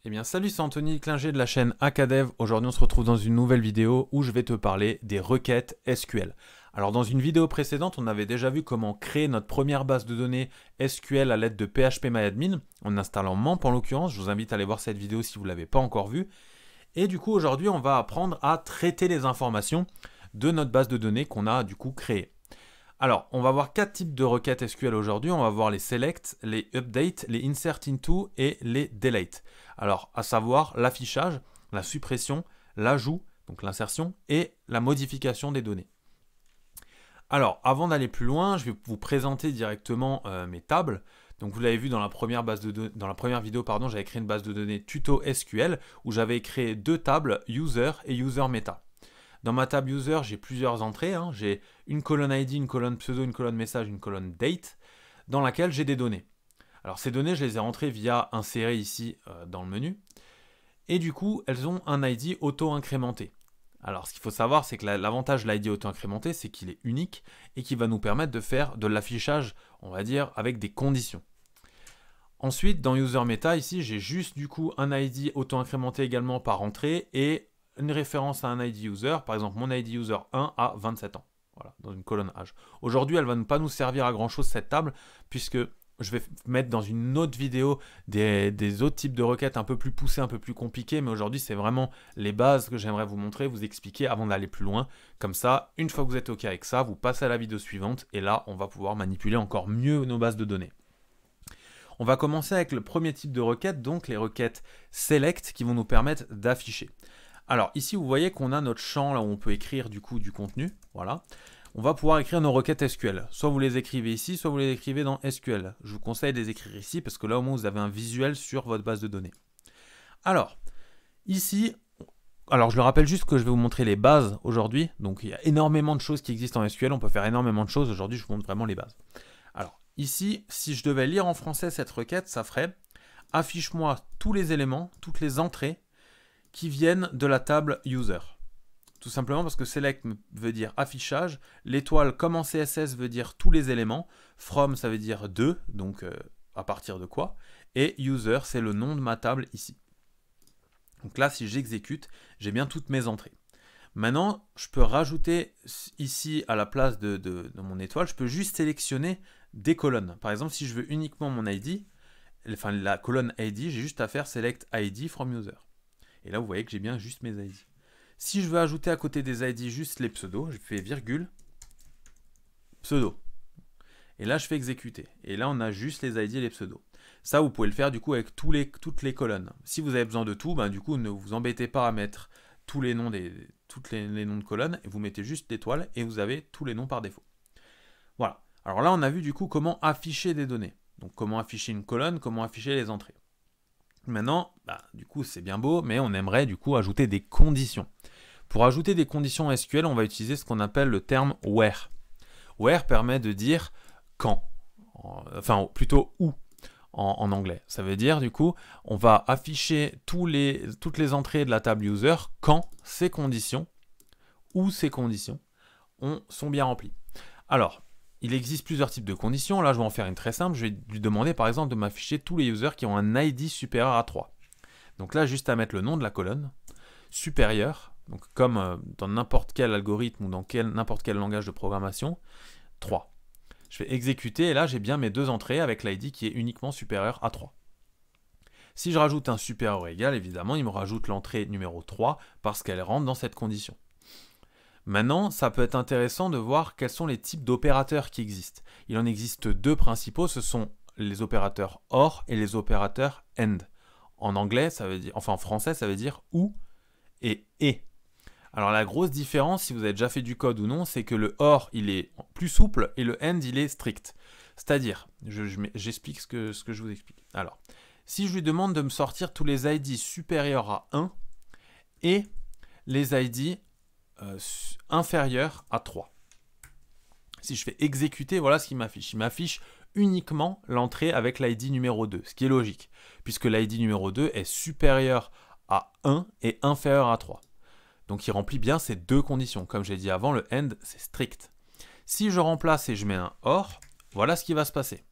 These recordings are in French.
Eh bien salut, c'est Anthony Klinger de la chaîne Acadev. Aujourd'hui on se retrouve dans une nouvelle vidéo où je vais te parler des requêtes SQL. Alors dans une vidéo précédente, on avait déjà vu comment créer notre première base de données SQL à l'aide de PHPMyAdmin, en installant MAMP en l'occurrence. Je vous invite à aller voir cette vidéo si vous ne l'avez pas encore vue. Et du coup aujourd'hui on va apprendre à traiter les informations de notre base de données qu'on a du coup créée. Alors, on va voir 4 types de requêtes SQL aujourd'hui. On va voir les select, les update, les insert into et les delete. Alors, à savoir l'affichage, la suppression, l'ajout, donc l'insertion, et la modification des données. Alors, avant d'aller plus loin, je vais vous présenter directement mes tables. Donc, vous l'avez vu dans la première vidéo, j'avais créé une base de données tuto SQL où j'avais créé 2 tables user et user meta. Dans ma table user, j'ai plusieurs entrées. J'ai une colonne ID, une colonne pseudo, une colonne message, une colonne date, dans laquelle j'ai des données. Alors ces données, je les ai rentrées via insérer ici dans le menu. Et du coup, elles ont un ID auto-incrémenté. Alors ce qu'il faut savoir, c'est que l'avantage de l'ID auto-incrémenté, c'est qu'il est unique et qu'il va nous permettre de faire de l'affichage, on va dire, avec des conditions. Ensuite, dans user meta, ici, j'ai juste du coup un ID auto-incrémenté également par entrée et une référence à un ID user, par exemple mon ID user 1 a 27 ans, voilà, dans une colonne âge. Aujourd'hui, elle ne va pas nous servir à grand chose cette table, puisque je vais mettre dans une autre vidéo des autres types de requêtes un peu plus poussées, un peu plus compliquées, mais aujourd'hui c'est vraiment les bases que j'aimerais vous montrer, vous expliquer avant d'aller plus loin. Comme ça, une fois que vous êtes OK avec ça, vous passez à la vidéo suivante, et là on va pouvoir manipuler encore mieux nos bases de données. On va commencer avec le premier type de requête, donc les requêtes select qui vont nous permettre d'afficher. Alors ici vous voyez qu'on a notre champ là où on peut écrire du coup du contenu, voilà. On va pouvoir écrire nos requêtes SQL. Soit vous les écrivez ici, soit vous les écrivez dans SQL. Je vous conseille de les écrire ici parce que là au moins vous avez un visuel sur votre base de données. Alors, ici, je le rappelle juste que je vais vous montrer les bases aujourd'hui. Donc il y a énormément de choses qui existent en SQL, on peut faire énormément de choses. Aujourd'hui je vous montre vraiment les bases. Alors ici, si je devais lire en français cette requête, ça ferait affiche-moi tous les éléments, toutes les entrées qui viennent de la table user. Tout simplement parce que select veut dire affichage, l'étoile comme en CSS veut dire tous les éléments, from ça veut dire de, donc à partir de quoi, et user c'est le nom de ma table ici. Donc là si j'exécute, j'ai bien toutes mes entrées. Maintenant je peux rajouter ici à la place de mon étoile, je peux juste sélectionner des colonnes. Par exemple si je veux uniquement mon ID, enfin la colonne ID, j'ai juste à faire select ID from user. Et là, vous voyez que j'ai bien juste mes ID. Si je veux ajouter à côté des ID juste les pseudos, je fais virgule, pseudo. Et là, je fais exécuter. Et là, on a juste les ID et les pseudos. Ça, vous pouvez le faire du coup avec toutes les colonnes. Si vous avez besoin de tout, du coup, ne vous embêtez pas à mettre tous les noms les noms de colonnes. Et vous mettez juste l'étoile et vous avez tous les noms par défaut. Voilà. Alors là, on a vu du coup comment afficher des données. Donc, comment afficher une colonne, comment afficher les entrées. Maintenant, du coup, c'est bien beau, mais on aimerait du coup ajouter des conditions. Pour ajouter des conditions SQL, on va utiliser ce qu'on appelle le terme where. Where permet de dire quand, enfin plutôt où en anglais. Ça veut dire du coup, on va afficher toutes les entrées de la table user quand ces conditions ou ces conditions sont bien remplies. Alors, il existe plusieurs types de conditions. Là, je vais en faire une très simple. Je vais lui demander, par exemple, de m'afficher tous les users qui ont un ID supérieur à 3. Donc là, juste à mettre le nom de la colonne, supérieur, donc comme dans n'importe quel algorithme ou dans n'importe quel langage de programmation, 3. Je vais exécuter et là, j'ai bien mes deux entrées avec l'ID qui est uniquement supérieur à 3. Si je rajoute un supérieur ou égal, évidemment, il me rajoute l'entrée numéro 3 parce qu'elle rentre dans cette condition. Maintenant, ça peut être intéressant de voir quels sont les types d'opérateurs qui existent. Il en existe deux principaux, ce sont les opérateurs OR et les opérateurs AND. En anglais, ça veut dire, enfin en français, ça veut dire ou et. Alors la grosse différence, si vous avez déjà fait du code ou non, c'est que le OR, il est plus souple et le AND, il est strict. C'est-à-dire, j'explique ce que je vous explique. Alors, si je lui demande de me sortir tous les ID supérieurs à 1 et les ID inférieur à 3. Si je fais exécuter, voilà ce qu'il m'affiche. Il m'affiche uniquement l'entrée avec l'ID numéro 2, ce qui est logique, puisque l'ID numéro 2 est supérieur à 1 et inférieur à 3. Donc il remplit bien ces deux conditions. Comme j'ai dit avant, le AND, c'est strict. Si je remplace et je mets un OR, voilà ce qui va se passer.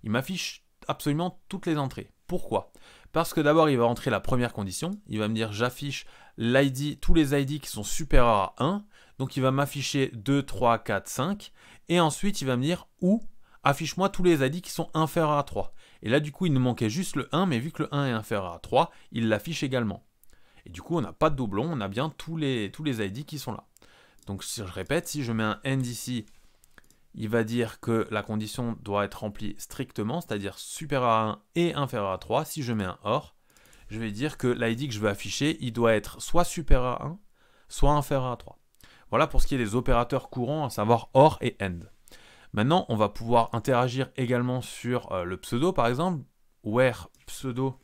Il m'affiche absolument toutes les entrées. Pourquoi? Parce que d'abord, il va entrer la première condition. Il va me dire j'affiche l'ID, tous les ID qui sont supérieurs à 1. Donc, il va m'afficher 2, 3, 4, 5. Et ensuite, il va me dire ou affiche-moi tous les ID qui sont inférieurs à 3. Et là, du coup, il nous manquait juste le 1, mais vu que le 1 est inférieur à 3, il l'affiche également. Et du coup, on n'a pas de doublon, on a bien tous les ID qui sont là. Donc, si je répète, si je mets un end ici, il va dire que la condition doit être remplie strictement, c'est-à-dire supérieur à 1 et inférieur à 3. Si je mets un OR, je vais dire que l'ID que je veux afficher, il doit être soit supérieur à 1, soit inférieur à 3. Voilà pour ce qui est des opérateurs courants, à savoir OR et AND. Maintenant, on va pouvoir interagir également sur le pseudo, par exemple, where pseudo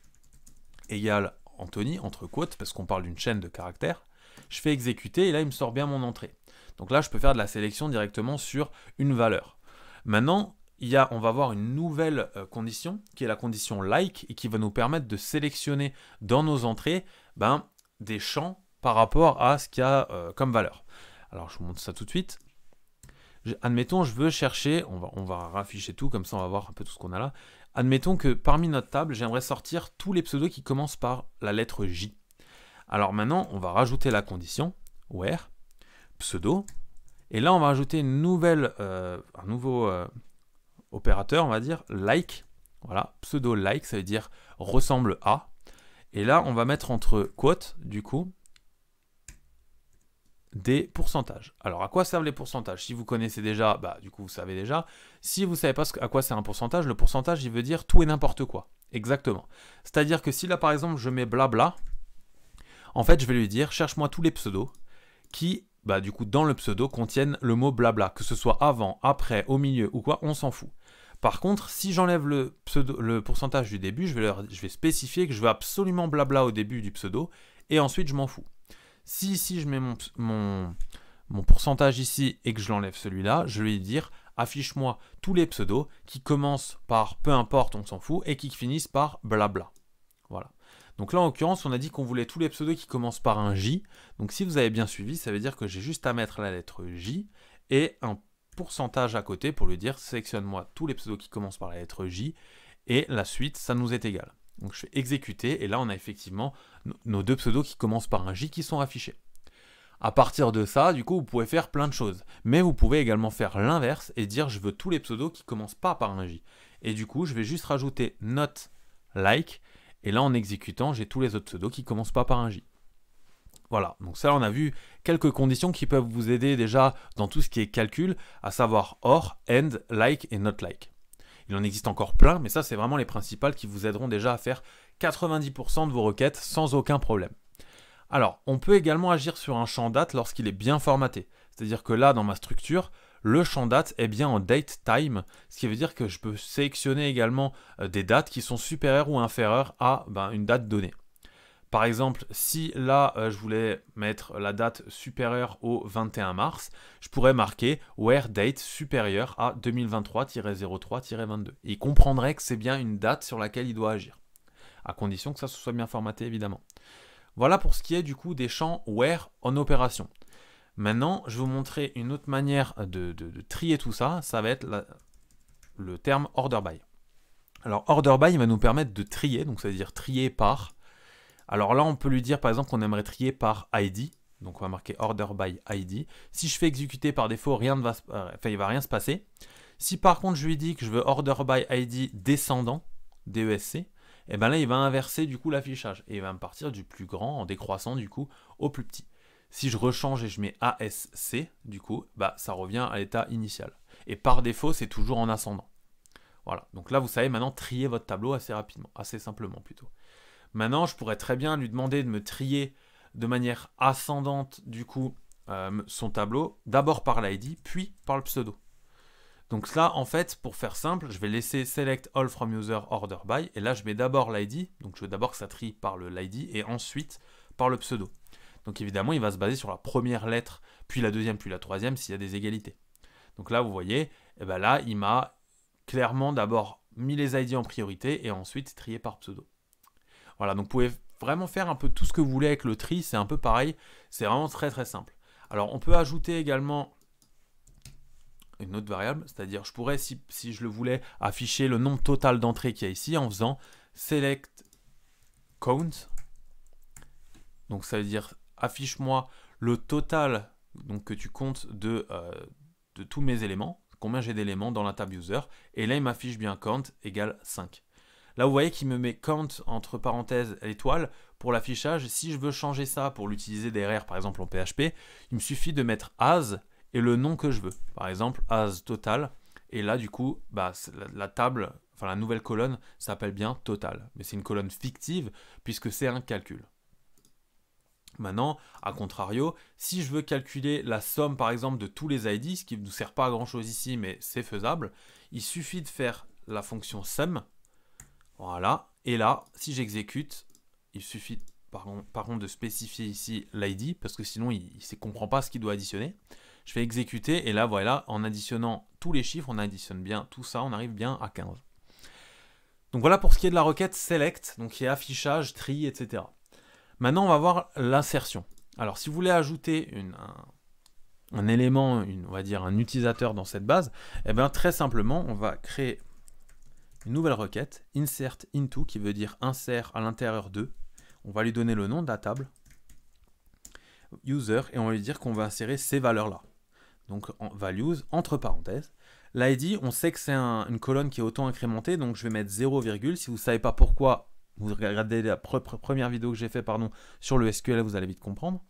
égale Anthony, entre quotes, parce qu'on parle d'une chaîne de caractères. Je fais exécuter et là, il me sort bien mon entrée. Donc là, je peux faire de la sélection directement sur une valeur. Maintenant, on va avoir une nouvelle condition, qui est la condition like, et qui va nous permettre de sélectionner dans nos entrées des champs par rapport à ce qu'il y a comme valeur. Alors, je vous montre ça tout de suite. Admettons, je veux chercher, on va rafficher tout, comme ça on va voir un peu tout ce qu'on a là. Admettons que parmi notre table, j'aimerais sortir tous les pseudos qui commencent par la lettre J. Alors maintenant, on va rajouter la condition, where, pseudo, et là on va rajouter un nouveau opérateur, on va dire, like, voilà, pseudo like, ça veut dire ressemble à, et là on va mettre entre quotes, du coup, des pourcentages. Alors, à quoi servent les pourcentages? Si vous connaissez déjà, du coup, vous savez déjà. Si vous ne savez pas à quoi sert un pourcentage, le pourcentage, il veut dire tout et n'importe quoi. Exactement. C'est-à-dire que si là, par exemple, je mets blabla, en fait, je vais lui dire, cherche-moi tous les pseudos qui, du coup, dans le pseudo, contiennent le mot blabla. Que ce soit avant, après, au milieu ou quoi, on s'en fout. Par contre, si j'enlève le pourcentage du début, je vais spécifier que je veux absolument blabla au début du pseudo, et ensuite, je m'en fous. Si ici je mets mon pourcentage ici et que je l'enlève celui-là, je vais lui dire affiche-moi tous les pseudos qui commencent par peu importe, on s'en fout, et qui finissent par blabla. Voilà. Donc là en l'occurrence, on a dit qu'on voulait tous les pseudos qui commencent par un J. Donc si vous avez bien suivi, ça veut dire que j'ai juste à mettre la lettre J et un pourcentage à côté pour lui dire sélectionne-moi tous les pseudos qui commencent par la lettre J et la suite, ça nous est égal. Donc je fais exécuter et là on a effectivement nos deux pseudos qui commencent par un J qui sont affichés. À partir de ça, du coup, vous pouvez faire plein de choses. Mais vous pouvez également faire l'inverse et dire je veux tous les pseudos qui commencent pas par un J. Et du coup, je vais juste rajouter not like et là en exécutant, j'ai tous les autres pseudos qui commencent pas par un J. Voilà, donc ça on a vu quelques conditions qui peuvent vous aider déjà dans tout ce qui est calcul, à savoir or, and, like et not like. Il en existe encore plein, mais ça, c'est vraiment les principales qui vous aideront déjà à faire 90% de vos requêtes sans aucun problème. Alors, on peut également agir sur un champ date lorsqu'il est bien formaté. C'est-à-dire que là, dans ma structure, le champ date est bien en date time, ce qui veut dire que je peux sélectionner également des dates qui sont supérieures ou inférieures à une date donnée. Par exemple, si là, je voulais mettre la date supérieure au 21 mars, je pourrais marquer where date supérieure à 2023-03-22. Et il comprendrait que c'est bien une date sur laquelle il doit agir, à condition que ça soit bien formaté, évidemment. Voilà pour ce qui est du coup des champs where en opération. Maintenant, je vais vous montrer une autre manière de trier tout ça, ça va être le terme order by. Alors, order by, il va nous permettre de trier, donc ça veut dire trier par. Alors là, on peut lui dire par exemple qu'on aimerait trier par ID. Donc on va marquer order by ID. Si je fais exécuter par défaut, il ne va rien se passer. Si par contre je lui dis que je veux order by ID descendant, DESC, et bien là il va inverser du coup l'affichage. Et il va me partir du plus grand en décroissant du coup au plus petit. Si je rechange et je mets ASC, du coup, ça revient à l'état initial. Et par défaut, c'est toujours en ascendant. Voilà. Donc là, vous savez maintenant trier votre tableau assez rapidement, assez simplement plutôt. Maintenant, je pourrais très bien lui demander de me trier de manière ascendante, du coup, son tableau, d'abord par l'ID, puis par le pseudo. Donc là, en fait, pour faire simple, je vais laisser Select All from User Order By, et là, je mets d'abord l'ID, donc je veux d'abord que ça trie par l'ID, et ensuite par le pseudo. Donc évidemment, il va se baser sur la première lettre, puis la deuxième, puis la troisième, s'il y a des égalités. Donc là, vous voyez, là, il m'a clairement d'abord mis les ID en priorité, et ensuite trié par pseudo. Voilà, donc vous pouvez vraiment faire un peu tout ce que vous voulez avec le tri, c'est un peu pareil, c'est vraiment très très simple. Alors on peut ajouter également une autre variable, c'est-à-dire je pourrais, si je le voulais, afficher le nombre total d'entrées qu'il y a ici en faisant select count. Donc ça veut dire affiche-moi le total donc, que tu comptes de tous mes éléments, combien j'ai d'éléments dans la table user. Et là, il m'affiche bien count égale 5. Là, vous voyez qu'il me met count entre parenthèses l'étoile pour l'affichage. Si je veux changer ça pour l'utiliser derrière, par exemple en PHP, il me suffit de mettre as et le nom que je veux. Par exemple, as total. Et là, du coup, bah, la table, enfin la nouvelle colonne s'appelle bien total. Mais c'est une colonne fictive puisque c'est un calcul. Maintenant, à contrario, si je veux calculer la somme, par exemple, de tous les ID, ce qui ne nous sert pas à grand chose ici, mais c'est faisable, il suffit de faire la fonction sum. Voilà. Et là, si j'exécute, il suffit par contre de spécifier ici l'ID, parce que sinon, il ne comprend pas ce qu'il doit additionner. Je fais exécuter, et là, voilà, en additionnant tous les chiffres, on additionne bien tout ça, on arrive bien à 15. Donc voilà pour ce qui est de la requête select, donc qui est affichage, tri, etc. Maintenant, on va voir l'insertion. Alors, si vous voulez ajouter un élément, on va dire un utilisateur dans cette base, eh bien, très simplement, on va créer une nouvelle requête, insert into, qui veut dire insert à l'intérieur de. On va lui donner le nom de la table, user, et on va lui dire qu'on va insérer ces valeurs-là. Donc, en values, entre parenthèses. L'ID, on sait que c'est une colonne qui est auto-incrémentée, donc je vais mettre 0, si vous ne savez pas pourquoi, vous regardez la première vidéo que j'ai fait sur le SQL, vous allez vite comprendre.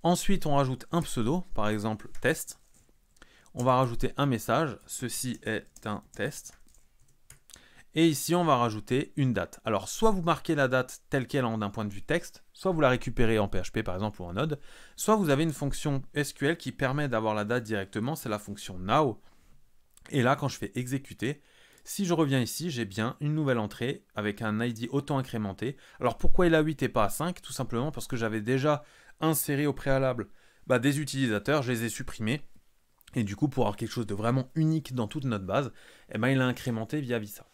Ensuite, on rajoute un pseudo, par exemple test. On va rajouter un message, ceci est un test. Et ici, on va rajouter une date. Alors, soit vous marquez la date telle qu'elle d'un point de vue texte, soit vous la récupérez en PHP par exemple ou en Node, soit vous avez une fonction SQL qui permet d'avoir la date directement, c'est la fonction now. Et là, quand je fais exécuter, si je reviens ici, j'ai bien une nouvelle entrée avec un ID auto-incrémenté. Alors pourquoi il est à 8 et pas à 5? Tout simplement parce que j'avais déjà inséré au préalable des utilisateurs, je les ai supprimés. Et du coup, pour avoir quelque chose de vraiment unique dans toute notre base, il a incrémenté via ça.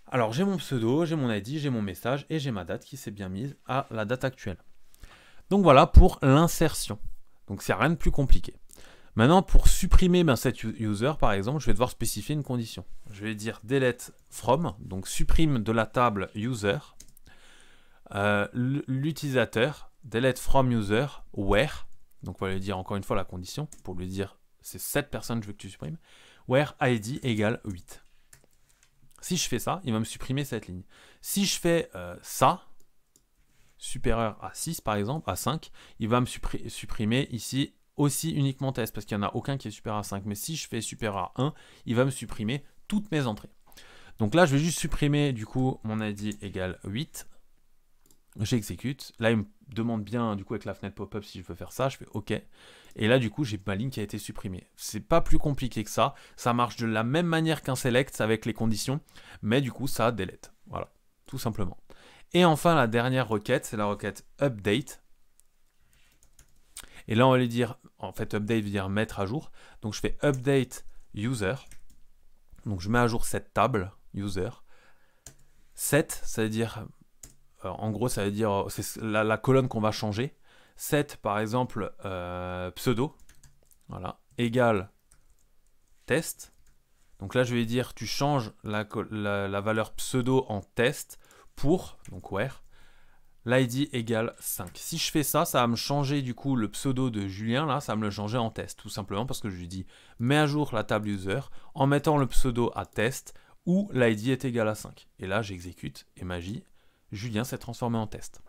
Alors j'ai mon pseudo, j'ai mon ID, j'ai mon message et j'ai ma date qui s'est bien mise à la date actuelle. Donc voilà pour l'insertion. Donc c'est rien de plus compliqué. Maintenant, pour supprimer cet user, par exemple, je vais devoir spécifier une condition. Je vais dire delete from, donc supprime de la table user, l'utilisateur, delete from user, where, donc on va lui dire encore une fois la condition, pour lui dire c'est cette personne que je veux que tu supprimes, where id égale 8. Si je fais ça, il va me supprimer cette ligne. Si je fais ça, supérieur à 6 par exemple, à 5, il va me supprimer ici aussi uniquement test, parce qu'il n'y en a aucun qui est supérieur à 5. Mais si je fais supérieur à 1, il va me supprimer toutes mes entrées. Donc là, je vais juste supprimer du coup mon ID égale 8. J'exécute. Là, il me demande bien du coup avec la fenêtre pop-up si je veux faire ça. Je fais OK. Et là, du coup, j'ai ma ligne qui a été supprimée. C'est pas plus compliqué que ça. Ça marche de la même manière qu'un select avec les conditions. Mais du coup, ça delete. Voilà, tout simplement. Et enfin, la dernière requête, c'est la requête update. Et là, on va lui dire, en fait, update veut dire mettre à jour. Donc, je fais update user. Donc, je mets à jour cette table user. Set, ça veut dire, en gros, ça veut dire, c'est la colonne qu'on va changer. Set, par exemple, pseudo. Voilà. Égale test. Donc là, je vais dire, tu changes la valeur pseudo en test pour, donc where, l'ID égale 5. Si je fais ça, ça va me changer du coup le pseudo de Julien, là, ça va me le changer en test, tout simplement parce que je lui dis mets à jour la table user en mettant le pseudo à test où l'ID est égal à 5. Et là, j'exécute et magie, Julien s'est transformé en test.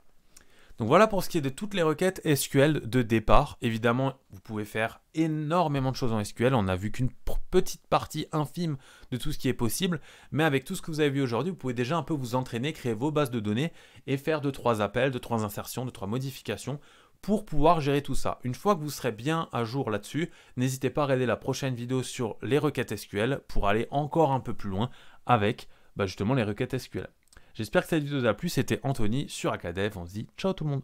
Donc voilà pour ce qui est de toutes les requêtes SQL de départ. Évidemment, vous pouvez faire énormément de choses en SQL. On n'a vu qu'une petite partie infime de tout ce qui est possible. Mais avec tout ce que vous avez vu aujourd'hui, vous pouvez déjà un peu vous entraîner, créer vos bases de données et faire 2-3 appels, 2-3 insertions, 2-3 modifications pour pouvoir gérer tout ça. Une fois que vous serez bien à jour là-dessus, n'hésitez pas à regarder la prochaine vidéo sur les requêtes SQL pour aller encore un peu plus loin avec justement les requêtes SQL. J'espère que cette vidéo vous a plu, c'était Anthony sur Acadev, on se dit ciao tout le monde.